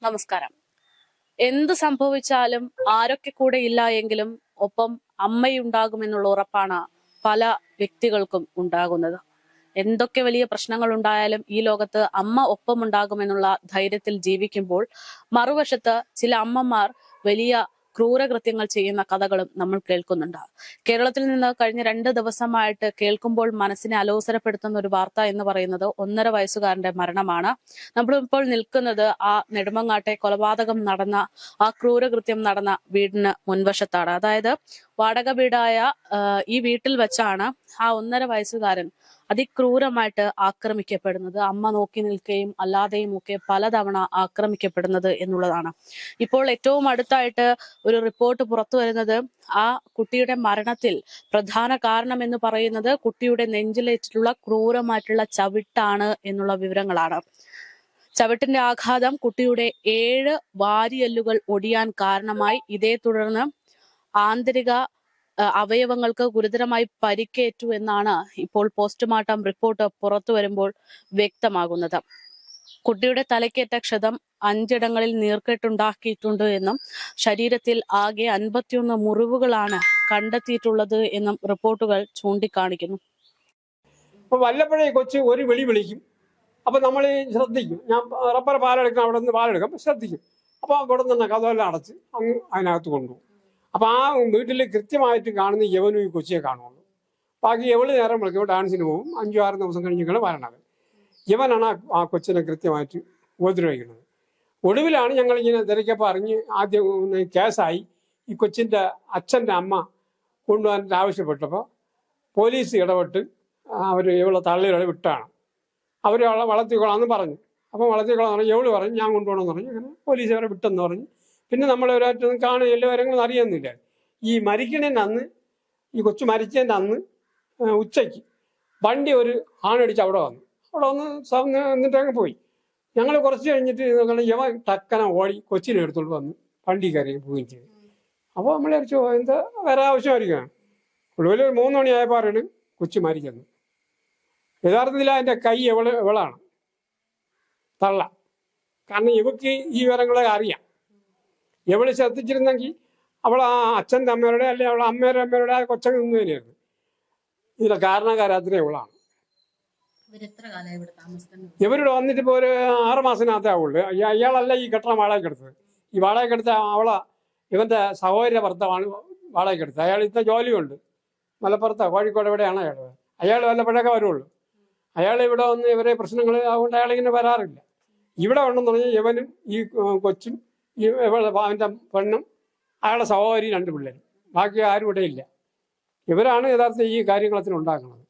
നമസ്കാരം. എന്ത് സംഭവിച്ചാലും ആരൊക്കെ കൂടെ ഇല്ല എങ്കിലും ഒപ്പം അമ്മയുണ്ടാകുമെന്നുള്ള ഉറപ്പാണ് പല വ്യക്തികൾക്കും ഉണ്ടാകുന്നത്. എന്തൊക്കെ വലിയ പ്രശ്നങ്ങൾ ഉണ്ടായാലും ഈ ലോകത്ത് അമ്മ ഒപ്പം ഉണ്ടാകുമെന്നുള്ള ധൈര്യത്തിൽ ജീവിക്കുമ്പോൾ മറുവശത്ത് ചില അമ്മമാർ വലിയ ക്രൂരകൃത്യങ്ങൾ ചെയ്യുന്ന കഥകളും നമ്മൾ കേൾക്കുന്നുണ്ട്. കേരളത്തിൽ നിന്ന് കഴിഞ്ഞ 2 ദിവസമായിട്ട് കേൾക്കുമ്പോൾ മനസ്സിനെ അലോസരപ്പെടുത്തുന്ന ഒരു വാർത്ത എന്ന് പറയുന്നത് 1.5 വയസ്സുകാരന്റെ മരണമാണ്. നമ്മളിപ്പോൾ നിൽക്കുന്നത് ആ നെടുമങ്ങാട്ടെ കൊലപാതകം നടന്ന ആ ക്രൂരകൃത്യം നടന്ന വീടിന് മുൻവശത്താണ്. അതായത് വാടക വീടായ ഈ വീട്ടിൽ വെച്ചാണ് ആ 1.5 വയസ്സുകാരൻ അതിക്രൂരമായിട്ട് ആക്രമിക്കപ്പെടുന്നത്. അമ്മ നോക്കി നിൽക്കുകയും അല്ലാതെയും ഒക്കെ പലതവണ ആക്രമിക്കപ്പെടുന്നത് എന്നുള്ളതാണ്. ഇപ്പോൾ ഏറ്റവും അടുത്തായിട്ട് ഒരു റിപ്പോർട്ട് പുറത്തു വരുന്നത് ആ കുട്ടിയുടെ മരണത്തിൽ പ്രധാന കാരണം എന്ന് പറയുന്നത് കുട്ടിയുടെ നെഞ്ചിലേറ്റിട്ടുള്ള ക്രൂരമായിട്ടുള്ള ചവിട്ടാണ് എന്നുള്ള വിവരങ്ങളാണ്. ചവിട്ടിന്റെ ആഘാതം കുട്ടിയുടെ 7 വാരിയെല്ലുകൾ ഒടിയാൻ കാരണമായി. ഇതേ തുടർന്ന് ആന്തരിക അവയവങ്ങൾക്ക് ഗുരുതരമായി പരിക്കേറ്റു എന്നാണ് ഇപ്പോൾ പോസ്റ്റ്മോർട്ടം റിപ്പോർട്ട് പുറത്തു വരുമ്പോൾ വ്യക്തമാകുന്നത്. കുട്ടിയുടെ തലക്കേറ്റ ക്ഷതം 5 ഇടങ്ങളിൽ നീർക്കെട്ടുണ്ടാക്കിയിട്ടുണ്ട് എന്നും ശരീരത്തിൽ ആകെ 51 മുറിവുകളാണ് കണ്ടെത്തിയിട്ടുള്ളത് എന്നും റിപ്പോർട്ടുകൾ ചൂണ്ടിക്കാണിക്കുന്നു. അപ്പൊ വല്ലപ്പോഴേ കൊച്ചു ഒരു വിളി വിളിക്കും. അപ്പൊ നമ്മൾ ശ്രദ്ധിക്കും. ഞാൻ റബ്ബർ പാലെടുക്കാം, അവിടെ നിന്ന് പാലെടുക്കാം, ശ്രദ്ധിക്കും. അപ്പോൾ അവിടെ നിന്ന് കഥയെല്ലാം അടച്ച് അങ്ങ് അതിനകത്ത് കൊണ്ടുപോകും. അപ്പൊ ആ വീട്ടിൽ കൃത്യമായിട്ട് കാണുന്ന യവനും ഈ കൊച്ചിയെ കാണുള്ളൂ. ബാക്കി എവള് നേരം വിളിക്കുമ്പോൾ ഡാൻസിന് പോകും. 5-6 ദിവസം കഴിഞ്ഞാണ് വരണത്. യവനാണ് ആ കൊച്ചിനെ കൃത്യമായിട്ട് ഉപദ്രവിക്കുന്നത്. ഒടുവിലാണ് ഞങ്ങൾ ഇങ്ങനെ തിരക്കപ്പോൾ അറിഞ്ഞ് ആദ്യം കേസായി. ഈ കൊച്ചിൻ്റെ അച്ഛൻ്റെ അമ്മ കൊണ്ടുപോകാൻ ആവശ്യപ്പെട്ടപ്പോൾ പോലീസ് ഇടപെട്ട് അവർ ഇവളെ തള്ളികളെ വിട്ടാണ്. അവർ അവളെ വളർത്തിക്കൊള്ളാമെന്ന് പറഞ്ഞു. അപ്പം വളർത്തിക്കൊള്ളാന്ന് പറഞ്ഞു. എവള് പറഞ്ഞു ഞാൻ കൊണ്ടുപോകണമെന്ന് പറഞ്ഞു. അങ്ങനെ പോലീസ് അവരെ വിട്ടെന്ന് പറഞ്ഞു. പിന്നെ നമ്മൾ ഒരാറ്റൊന്നും കാണുക എല്ലാ വിവരങ്ങളും അറിയുന്നില്ല. ഈ മരിക്കണേൻ്റെ അന്ന്, ഈ കൊച്ചു മരിച്ചതിൻ്റെ അന്ന് ഉച്ചയ്ക്ക് വണ്ടി ഒരു ആണടിച്ച് അവിടെ വന്ന് എന്നിട്ട് അങ്ങ് പോയി. ഞങ്ങൾ കുറച്ച് കഴിഞ്ഞിട്ട് യവ ടക്കന ഓടി കൊച്ചിനെ എടുത്തോണ്ട് വന്ന് വണ്ടി കയറി പോവുകയും ചെയ്തു. അപ്പോൾ നമ്മൾ വിചാരിച്ചു എന്താ വേറെ ആവശ്യമായിരിക്കും. ഒടുവിൽ 3 മണിയായപ്പോൾ അറിയാണ് കൊച്ചു മരിക്കുന്നത്. യഥാർത്ഥത്തിൽ അതിൻ്റെ കൈ എവളാണ് തള്ള. കാരണം ഇവക്ക് ഈ വിവരങ്ങളെ അറിയാം. എവള് ശ്രദ്ധിച്ചിരുന്നെങ്കിൽ അവൾ ആ അച്ഛൻ്റെ അമ്മയുടെ അല്ലെങ്കിൽ അവളെ അമ്മയുടെ ആ കൊച്ചങ്ങ് നിന്ന് തന്നെയായിരുന്നു. ഇതിലെ കാരണക്കാരാത്രേ ഇവളാണ്. ഇവരുടെ വന്നിട്ട് ഇപ്പോൾ ഒരു 6 മാസത്തിനകത്തേ ആവുള്ളൂ. അയാളല്ല ഈ കെട്ടണം വാടകയ്ക്കെടുത്തത്. ഈ വാടകയ്ക്കെടുത്ത ഇവന്റെ സഹോദര ഭർത്താവാണ് വാടകയ്ക്കെടുത്തത്. അയാൾ ഇത്ര ജോലിയുണ്ട് മലപ്പുറത്ത്, കോഴിക്കോട്, എവിടെയാണ് അയാൾ വല്ലപ്പോഴൊക്കെ വരുള്ളൂ. അയാൾ ഇവിടെ വന്ന് ഇവരെ പ്രശ്നങ്ങൾ അതുകൊണ്ട് അയാളിങ്ങനെ വരാറില്ല. ഇവിടെ ഉണ്ടെന്ന് പറഞ്ഞാൽ ഇവനും ഈ കൊച്ചും അവൻ്റെ പെണ്ണും അയാളുടെ സഹോദരി 2 പിള്ളേരും, ബാക്കി ആരും ഇവിടെ ഇല്ല. ഇവരാണ് യഥാർത്ഥ ഈ കാര്യങ്ങളത്തിന് ഉണ്ടാക്കുന്നത്.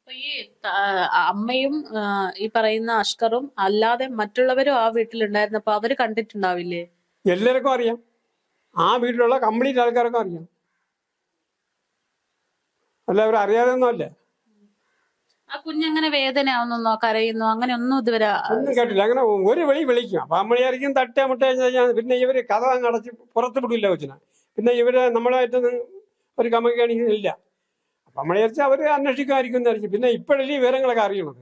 ഈ അമ്മയും ഈ പറയുന്ന അഷ്കറും അല്ലാതെ മറ്റുള്ളവരും ആ വീട്ടിലുണ്ടായിരുന്നപ്പോ അവര് കണ്ടിട്ടുണ്ടാവില്ലേ? എല്ലാവർക്കും അറിയാം. ആ വീട്ടിലുള്ള കംപ്ലീറ്റ് ആൾക്കാർക്കും അറിയാം. എല്ലാവരും അറിയാതെന്നല്ല. ആ കുഞ്ഞങ്ങനെ വേദനയാവുന്നോ കരയുന്നോ അങ്ങനെ ഒന്നും ഇതുവരെ ഒന്നും കേട്ടില്ല. അങ്ങനെ ഒരു വിളിക്കും. അപ്പൊ അമ്മയായിരിക്കും തട്ടേ മുട്ട കഴിഞ്ഞാൽ പിന്നെ ഇവര് കഥ അങ്ങ് അടച്ച് പുറത്ത് വിടില്ല കൊച്ചിനെ. പിന്നെ ഇവര് നമ്മളായിട്ടൊന്നും ഒരു കമക്കാണില്ല. അപ്പൊ നമ്മളെ വിചാരിച്ചാൽ അവര് അന്വേഷിക്കുമായിരിക്കും എന്നായിരിക്കും. പിന്നെ ഇപ്പോഴല്ലേ വിവരങ്ങളൊക്കെ അറിയണത്.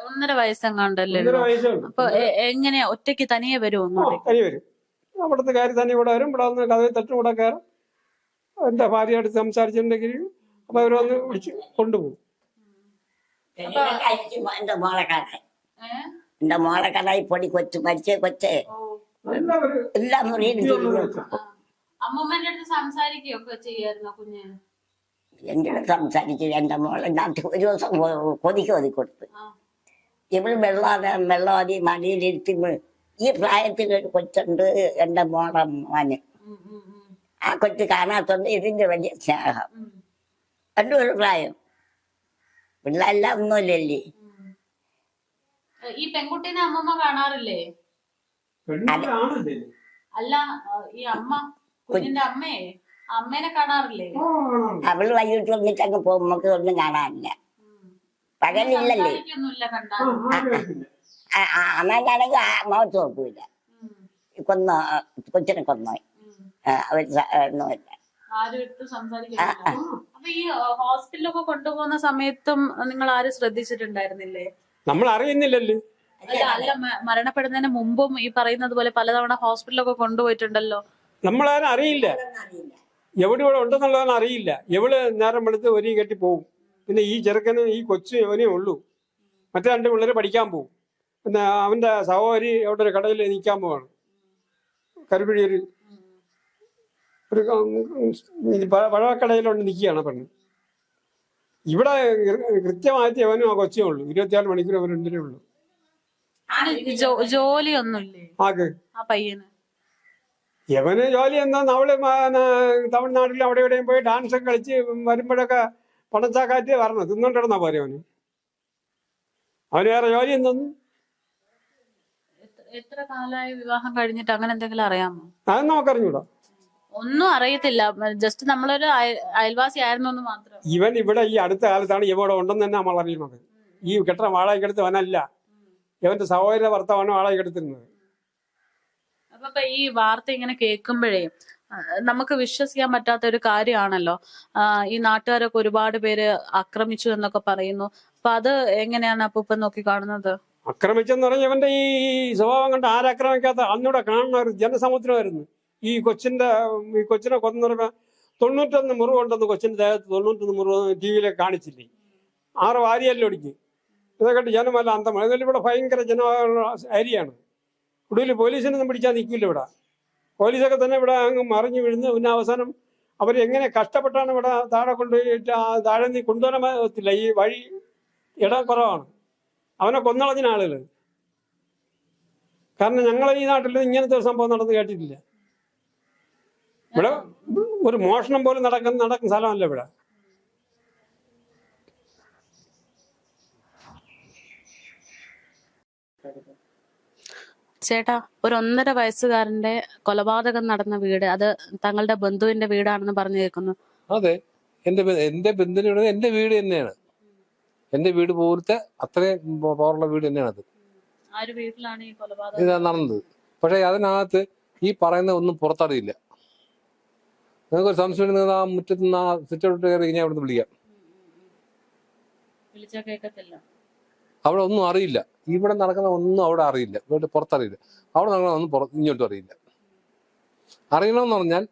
1.5 വയസ്സെങ്ങാണ്ടല്ലേ? 1.5 വയസ്സുണ്ട്. അപ്പൊ എങ്ങനെയാ ഒറ്റയ്ക്ക് തനിയെ വരുമോ? തനി വരും. അവിടുത്തെ കാര്യം തന്നെ ഇവിടെ വരും. ഇവിടെ വന്ന് കഥ തട്ടും കൂടെ കയറും. എന്റെ ഭാര്യ അടുത്ത് സംസാരിച്ചിട്ടുണ്ടെങ്കിൽ അപ്പൊ അവര് വന്ന് വിളിച്ച് കൊണ്ടുപോകും. എന്റെ മോളെ കഥായി പൊടി കൊച്ചു മരിച്ചേ കൊച്ചേ എല്ലാം അമ്മമ്മന്റെ അടുത്ത് സംസാരിക്കുകയൊക്കെ ചെയ്യായിരുന്നോ കുഞ്ഞ്? എന്റെ അടുത്ത് സംസാരിച്ചു. എന്റെ മോളെ നാട്ടിൽ ഒരു ദിവസം കൊതിക്ക് കൊടുത്ത് ഇവള് വെള്ളമതി മടിയിലിരുത്തി. ഈ പ്രായത്തിൽ ഒരു കൊച്ചുണ്ട് എന്റെ മോളെ മോന്. ആ കൊച്ചു കാണാത്തോണ്ട് ഇതിന്റെ വലിയ സ്നേഹം. രണ്ടും ഒരു പ്രായം. പിള്ളേരെല്ലാം ഒന്നുമില്ലല്ലേ. ഈ പെൺകുട്ടീനെ അമ്മമ്മ കാണാറില്ലേ? അല്ല, ഈ അമ്മ കുഞ്ഞിന്റെ അമ്മയെ അമ്മേനെ കാണാറില്ലേ? അവള് വൈകിട്ട് വന്നിട്ട് അങ്ങ് പോകും. നമുക്ക് ഒന്നും കാണാനില്ല. പകലില്ലല്ലേ. അന്നാണെങ്കിൽ ആ മുഖത്ത് നോക്കൂല. കൊച്ചിനെ കൊന്നോയി. അവര് ഒന്നുമില്ല. അപ്പൊ ഈ ഹോസ്പിറ്റലൊക്കെ കൊണ്ടുപോകുന്ന സമയത്തും നിങ്ങൾ ആരും ശ്രദ്ധിച്ചിട്ടുണ്ടായിരുന്നില്ലേ? നമ്മൾ അറിയുന്നില്ലല്ലോ. അല്ല മരണപ്പെടുന്നതിന് മുമ്പും ഈ പറയുന്നത് പോലെ പലതവണ ഹോസ്പിറ്റലൊക്കെ കൊണ്ടുപോയിട്ടുണ്ടല്ലോ. നമ്മളതിനെ അറിയില്ല, എവിടെ ഇവിടെ ഉണ്ടെന്നുള്ളതിനെ അറിയില്ല. എവിടെ നേരം വെളുത്ത് ഒരു കെട്ടി പോകും. പിന്നെ ഈ ചെറുക്കന് ഈ കൊച്ചു അവനേ ഉള്ളൂ. മറ്റേ 2 പിള്ളേർ പഠിക്കാൻ പോകും. പിന്നെ അവന്റെ സഹോദരി അവിടെ ഒരു കടയിൽ നിൽക്കാൻ പോവാണ്. കരുപിടി ഒരു പഴക്കടയിലോട്ട് നിൽക്കുകയാണ് പെണ്ണ്. ഇവിടെ കൃത്യമായിട്ട് അവനും ആ കൊച്ചേ ഉള്ളൂ. 24 മണിക്കൂർ അവർ രണ്ടിനേ ഉള്ളൂ. ജോലിയൊന്നുമില്ലേ ആക്ക് ആ പയ്യന്? യവന് ജോലി എന്താന്ന് അവള് തമിഴ്നാട്ടിലും അവിടെ എവിടെയും പോയി ഡാൻസ് ഒക്കെ കളിച്ച് വരുമ്പോഴൊക്കെ പണച്ചാക്കാറ്റ് വരണം. തിന്നോണ്ടിരുന്നാ പോരെ അവന് വേറെ ജോലി എന്തോന്ന്? എത്ര കാലമായി വിവാഹം കഴിഞ്ഞിട്ട്? അങ്ങനെ എന്തെങ്കിലും അറിയാമോ? അത് നമുക്കറിഞ്ഞൂടാ. ഒന്നും അറിയത്തില്ല, ജസ്റ്റ് നമ്മളൊരു അയൽവാസി ആയിരുന്നു എന്ന് മാത്രം. ഇവൻ ഇവിടെ ഈ അടുത്ത കാലത്താണ് ഇവിടെ ഉണ്ടെന്ന് തന്നെ നമ്മൾ അറിയുന്നത്. ഈ കെട്ട വാടകയ്ക്കെടുത്ത് അവനല്ല, ഇവന്റെ സഹോദര ഭർത്താവാണ് വാടകയ്ക്കെടുത്തിരുന്നത്. അപ്പൊ ഈ വാർത്ത ഇങ്ങനെ കേൾക്കുമ്പോഴേ നമുക്ക് വിശ്വസിക്കാൻ പറ്റാത്ത ഒരു കാര്യമാണല്ലോ. ഈ നാട്ടുകാരൊക്കെ ഒരുപാട് പേര് ആക്രമിച്ചു എന്നൊക്കെ പറയുന്നു. അപ്പൊ അത് എങ്ങനെയാണ് അപ്പൂപ്പൻ നോക്കി കാണുന്നത്? ആക്രമിച്ചെന്ന് പറഞ്ഞ ഇവന്റെ ഈ സ്വഭാവം കണ്ട് ആരാക്രമിക്കാത്ത അന്നൂടെ കാണുന്ന ഒരു ജനസമുദ്രമായിരുന്നു. ഈ കൊച്ചിനെ കൊന്നു പറയുമ്പോ 91 മുറിവുണ്ടെന്ന് കൊച്ചിന്റെ ദേഹത്ത് 91 മുറിവ് TV-യിലൊക്കെ കാണിച്ചില്ലേ? 6 വാരിയല്ലോ ഒടിക്ക്. ഇതൊക്കെ ജനമല്ല അന്തമാണ്. ഇതിൽ ഇവിടെ ഭയങ്കര ജനമുള്ള ഏരിയയാണ്. ഒടുവിൽ പോലീസിനൊന്നും പിടിച്ചാൽ നിൽക്കില്ല ഇവിടെ. പോലീസൊക്കെ തന്നെ ഇവിടെ അങ്ങ് മറിഞ്ഞു വീഴുന്നു. പിന്നെ അവസാനം അവരെങ്ങനെ കഷ്ടപ്പെട്ടാണ് ഇവിടെ താഴെ കൊണ്ടുപോയിട്ട് താഴെ നീ കൊണ്ടുവരാൻ പറ്റില്ല. ഈ വഴി ഇടം കുറവാണ്. അവനെ കൊന്നളഞ്ഞ ആളുകൾ. കാരണം ഞങ്ങളെ ഈ നാട്ടിൽ ഇങ്ങനത്തെ ഒരു സംഭവം നടന്ന് കേട്ടിട്ടില്ല. ഇവിടെ ഒരു മോഷണം പോലും നടക്കുന്ന സ്ഥലമല്ല ഇവിടെ. ചേട്ടാ, ഒരു 1.5 വയസ്സുകാരന്റെ കൊലപാതകം നടന്ന വീട്, അത് തങ്ങളുടെ ബന്ധുവിന്റെ വീടാണെന്ന് പറഞ്ഞു കേൾക്കുന്നു. അതെ, എന്റെ ബന്ധുവിന് എന്റെ വീട് തന്നെയാണ്. എന്റെ വീട് പോലത്തെ അത്രയും പവറുള്ള വീട് തന്നെയാണ് അത്. ആ ഒരു വീട്ടിലാണ് ഈ ഇത് കൊലപാതകം നടന്നത്. പക്ഷെ അതിനകത്ത് ഈ പറയുന്ന ഒന്നും പുറത്തറിയില്ല. നിങ്ങൾക്കൊരു സംശയം ഉണ്ടെങ്കിൽ ആ മുറ്റത്ത് നിന്ന് ആ സിറ്റൗട്ട് കയറി ഞാൻ ഇവിടുന്ന് വിളിക്കാം. വിളിച്ചാ കേൾക്കത്തില്ല. അവിടെ ഒന്നും അറിയില്ല. ഇവിടെ നടക്കുന്ന ഒന്നും അവിടെ അറിയില്ല. ഇവിടെ പുറത്തറിയില്ല. അവിടെ നടക്കുന്ന ഒന്നും ഇങ്ങോട്ടും അറിയില്ല. അറിയണമെന്ന് പറഞ്ഞാൽ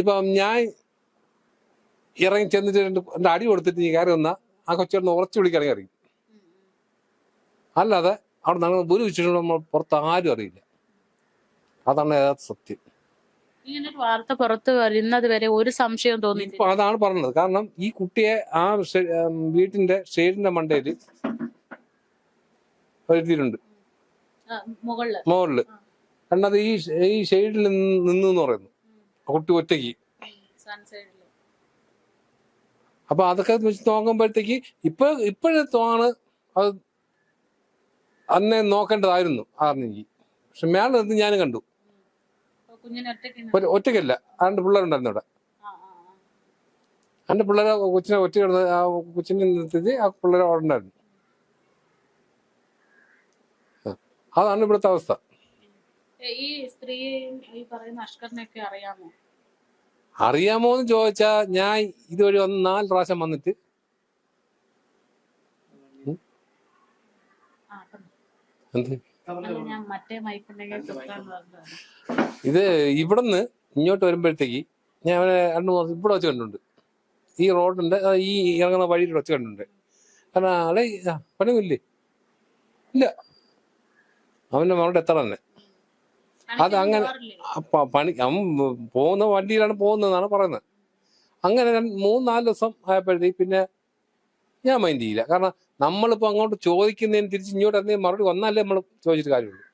ഇപ്പം ഞാൻ ഇറങ്ങി ചെന്നിട്ട് എൻ്റെ അടി കൊടുത്തിട്ട് നീ കയറി വന്നാൽ ആ കൊച്ചുകിടന്ന് ഉറച്ചു വിളിക്കുകയാണെങ്കിൽ അറിയും. അല്ലാതെ അവിടെ നടക്കുന്ന ഒരു വിശേഷം നമ്മൾ പുറത്ത് ആരും അറിയില്ല. അതാണ് യഥാർത്ഥ സത്യം. ഇങ്ങനൊരു വാർത്ത പുറത്ത് വരുന്നത് വരെ ഒരു സംശയം തോന്നിയില്ല. ഇപ്പൊ അതാണ് പറഞ്ഞത്. കാരണം ഈ കുട്ടിയെ ആ വീട്ടിന്റെ ഷെയ്ഡിന്റെ മണ്ടയിൽ എഴുതിയിട്ടുണ്ട്, മുകളില്. കാരണം ഈ ഷെയ്ഡിൽ നിന്ന് പറയുന്നു ആ കുട്ടി ഒറ്റയ്ക്ക്. അപ്പൊ അതൊക്കെ വെച്ച് നോക്കുമ്പോഴത്തേക്ക് ഇപ്പോഴത്താണ് അത് അന്നേ നോക്കേണ്ടതായിരുന്നു അറിഞ്ഞെങ്കിൽ. പക്ഷെ മേലെ നിന്ന് ഞാൻ കണ്ടു. ഒറ്റയ്ക്കല്ല, 2 പിള്ളേരുണ്ടായിരുന്നു അവിടെ. 2 പിള്ളേരെ കൊച്ചിനെ ഒറ്റ കിടന്ന് ആ കൊച്ചിനെ നിർത്തിച്ച് ആ പിള്ളേരെ അവിടെ ഉണ്ടായിരുന്നു. അതാണ് ഇവിടുത്തെ അവസ്ഥ. ഈ സ്ത്രീയെ ഈ പറയുന്ന അഷ്കറിനെയൊക്കെ അറിയാമോ? അറിയാമോന്ന് ചോദിച്ചാ ഞാൻ ഇതുവഴി 4 പ്രാവശ്യം വന്നിട്ട് എന്ത് ഇത് ഇവിടുന്ന് ഇങ്ങോട്ട് വരുമ്പോഴത്തേക്ക് ഞാൻ അവനെ 2 ദിവസം ഇവിടെ വെച്ച് കണ്ടിട്ടുണ്ട്. ഈ റോഡിന്റെ ഈ ഇറങ്ങുന്ന വഴിയിൽ വെച്ച് കണ്ടിട്ടുണ്ട്. കാരണം അവിടെ പണിയില്ലേ ഇല്ല, അവന്റെ മകളുടെ എത്ര തന്നെ. അത് അങ്ങനെ പണി അവൻ പോകുന്ന വണ്ടിയിലാണ് പോകുന്നതെന്നാണ് പറയുന്നത്. അങ്ങനെ 3-4 ദിവസം ആയപ്പോഴത്തേക്ക് പിന്നെ ഞാൻ മൈൻഡ് ചെയ്യില്ല. കാരണം നമ്മളിപ്പോൾ അങ്ങോട്ട് ചോദിക്കുന്നതിന് തിരിച്ച് ഇങ്ങോട്ട് എന്തെങ്കിലും മറുപടി വന്നാലേ നമ്മൾ ചോദിച്ചിട്ട് കാര്യമുള്ളൂ.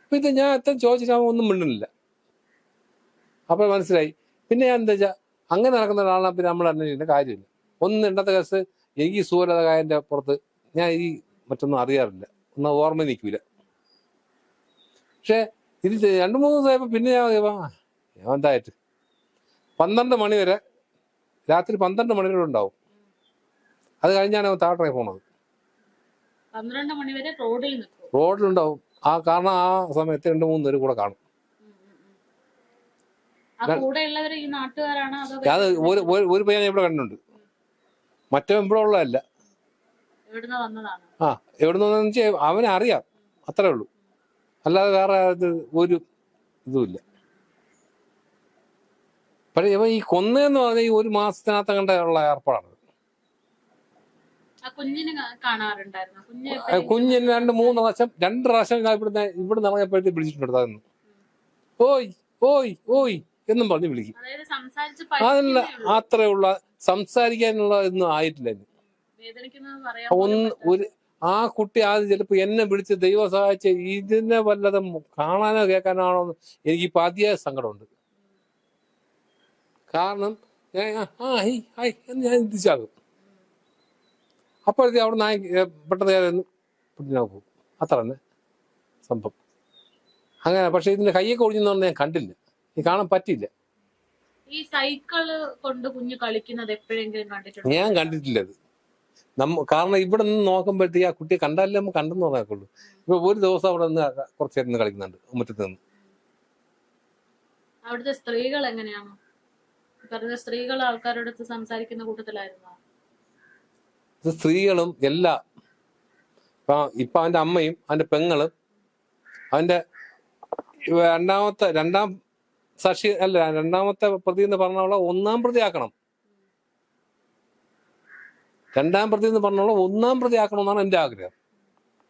അപ്പൊ ഇത് ഞാൻ എത്ര ചോദിച്ചിട്ട് ഒന്നും മിണ്ടുന്നില്ല. അപ്പൊ മനസ്സിലായി. പിന്നെ ഞാൻ എന്താ വെച്ചാൽ അങ്ങനെ നടക്കുന്ന ഒരാളാണ് പിന്നെ നമ്മൾ അന്വേഷിക്കേണ്ട കാര്യമില്ല. ഇന്നത്തെ കേസ് എനിക്ക് സൂര്യകായന്റെ പുറത്ത് ഞാൻ ഈ മറ്റൊന്നും അറിയാറില്ല, ഒന്നും ഓർമ്മ നിൽക്കൂല. പക്ഷെ ഇത് 2-3 ദിവസമായപ്പോ പിന്നെ ഞാൻ എന്തായിട്ട് 12 മണി വരെ, രാത്രി 12 മണി വരെ ഉണ്ടാവും. അത് കഴിഞ്ഞാണ് അവൻ താഴെ പോണത്. 12 മണി വരെ റോഡിലുണ്ടാവും. കാരണം ആ സമയത്ത് 2-3 പേര് കൂടെ കാണും. അത് ഒരു പയ്യൻ ഇവിടെ കണ്ടിട്ടുണ്ട്. മറ്റവൻ ഇവിടെ ഉള്ളതല്ല. എവിടുന്ന് വന്നതാണ്? ആ എവിടെ നിന്ന് വെച്ചാൽ അവനെ അറിയാം, അത്രേ ഉള്ളൂ. അല്ലാതെ വേറെ ഒരു ഇതുമില്ല. പക്ഷേ ഇവൻ ഈ കൊന്നതെന്ന് പറഞ്ഞാൽ ഈ ഒരു മാസത്തിനകത്ത് കണ്ടുള്ള ഏർപ്പാടാണ്. ആ കുഞ്ഞിനെ കാണാറുണ്ടായിരുന്നു? കുഞ്ഞിന് 2-3 പ്രാവശ്യം 2 പ്രാവശ്യം ഞാൻ ഇവിടെ ഇറങ്ങിയപ്പോഴത്തേക്ക് വിളിച്ചിട്ടുണ്ടായിരുന്നു. ഓയ് ഓയ് ഓയ് എന്നും പറഞ്ഞ് വിളിക്കും. അതായത് സംസാരിച്ച് അതല്ല, അത്രേ ഉള്ള, സംസാരിക്കാനുള്ള ഒന്നും ആയിട്ടില്ല. വേദനിക്കുന്നത് പറയാൻ ഒരു ആ കുട്ടി ആദ്യം ചിലപ്പോ എന്നെ വിളിച്ച് ദൈവം സഹായിച്ച് ഇതിനെ വല്ലതും കാണാനോ കേൾക്കാനാണോ എനിക്കിപ്പോ അതിയായ സങ്കടമുണ്ട്. കാരണം ഞാൻ എന്ന് ഞാൻ ചിന്തിച്ചാകും. അപ്പോഴത്തേക്ക് അവിടെ പെട്ടെന്ന് കുട്ടിനെ പോകും. അത്ര തന്നെ സംഭവം. അങ്ങനെ. പക്ഷെ ഇതിന്റെ കയ്യൊക്കെ ഒടിഞ്ഞെന്ന് പറഞ്ഞാൽ ഞാൻ കണ്ടില്ല, എനിക്ക് കാണാൻ പറ്റിയില്ല. ഈ സൈക്കിള് കൊണ്ട് കുഞ്ഞ് കളിക്കുന്നത് എപ്പോഴെങ്കിലും കണ്ടിട്ടുണ്ടോ? ഞാൻ കണ്ടിട്ടില്ല അത്. കാരണം ഇവിടെ നിന്ന് നോക്കുമ്പോഴത്തേക്ക് ആ കുട്ടിയെ കണ്ടാലേ നമുക്ക് കണ്ടെന്ന് പറയാക്കുള്ളൂ. ഇപ്പൊ ഒരു ദിവസം അവിടെ നിന്ന് കുറച്ച് നേരം നിന്ന് കളിക്കുന്നുണ്ട് മുറ്റത്ത് നിന്ന്. അവിടുത്തെ സ്ത്രീകൾ എങ്ങനെയാണ്? പറഞ്ഞ സ്ത്രീകൾ ആൾക്കാരുടെ അടുത്ത് സംസാരിക്കുന്ന കൂട്ടത്തിലായിരുന്നു? സ്ത്രീകളും എല്ലാം. ഇപ്പൊ അവന്റെ അമ്മയും അവന്റെ പെങ്ങളും അവന്റെ രണ്ടാം സാക്ഷി അല്ല, രണ്ടാമത്തെ പ്രതി എന്ന് പറഞ്ഞോളെ 1-ാം പ്രതി ആക്കണം. 2-ാം പ്രതി എന്ന് പറഞ്ഞോളെ 1-ാം പ്രതി ആക്കണം എന്നാണ് എന്റെ ആഗ്രഹം.